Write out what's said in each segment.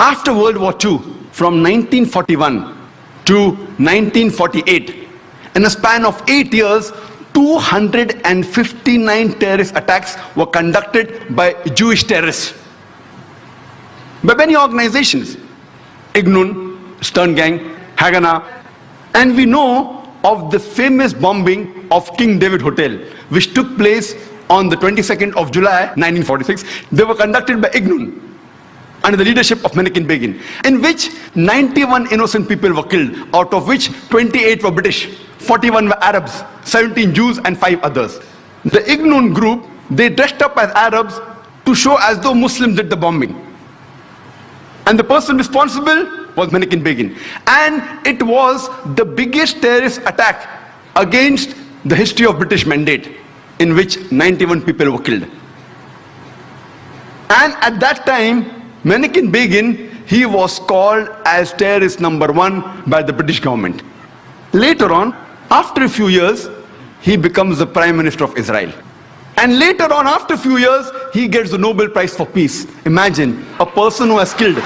After World War II, from 1941 to 1948, in a span of 8 years, 259 terrorist attacks were conducted by Jewish terrorists. By many organizations, Ignun, Stern Gang, Haganah, and we know of the famous bombing of King David Hotel, which took place on the 22nd of July 1946. They were conducted by Ignun under the leadership of Menachem Begin, in which 91 innocent people were killed, out of which 28 were British, 41 were Arabs, 17 Jews and 5 others. The Ignun group, they dressed up as Arabs to show as though Muslims did the bombing. And the person responsible was Menachem Begin. And it was the biggest terrorist attack against the history of British Mandate, in which 91 people were killed. And at that time, Menachem Begin, he was called as terrorist number 1 by the British government. Later on, after a few years, he becomes the Prime Minister of Israel. And later on, after a few years, he gets the Nobel Prize for Peace. Imagine, a person who has killed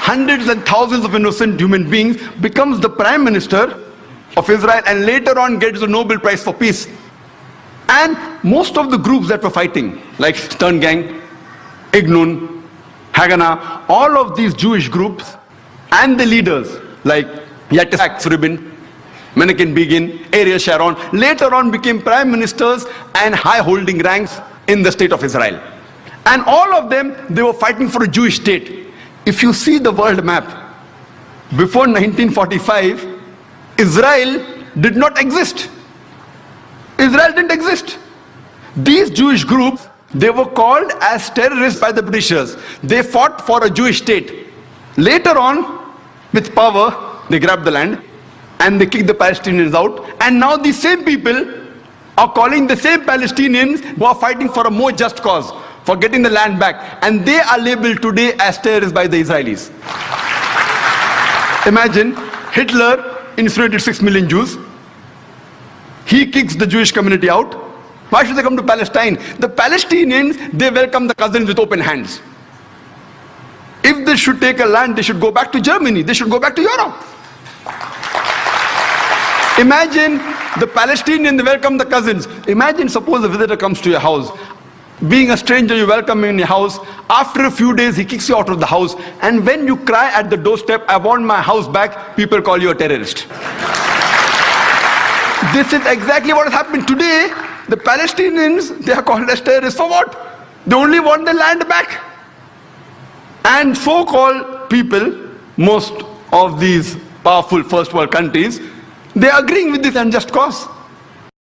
hundreds and thousands of innocent human beings becomes the Prime Minister of Israel and later on gets the Nobel Prize for Peace. And most of the groups that were fighting, like Stern Gang, Ignun, Haganah, all of these Jewish groups and the leaders like Yitzhak Rabin, Menachem Begin, Ariel Sharon, later on became prime ministers and high-holding ranks in the state of Israel. And all of them, they were fighting for a Jewish state. If you see the world map, before 1945, Israel did not exist. Israel didn't exist. These Jewish groups, they were called as terrorists by the Britishers. They fought for a Jewish state. Later on, with power, they grabbed the land and they kicked the Palestinians out. And now these same people are calling the same Palestinians who are fighting for a more just cause, for getting the land back. And they are labeled today as terrorists by the Israelis. Imagine, Hitler incinerated 6 million Jews. He kicks the Jewish community out. Why should they come to Palestine? The Palestinians, they welcome the cousins with open hands. If they should take a land, they should go back to Germany. They should go back to Europe. Imagine the Palestinians, they welcome the cousins. Imagine, suppose a visitor comes to your house. Being a stranger, you welcome him in your house. After a few days, he kicks you out of the house. And when you cry at the doorstep, I want my house back, people call you a terrorist. This is exactly what has happened today. The Palestinians, they are called as terrorists for what? They only want their land back. And so-called people, most of these powerful first world countries, they are agreeing with this unjust cause.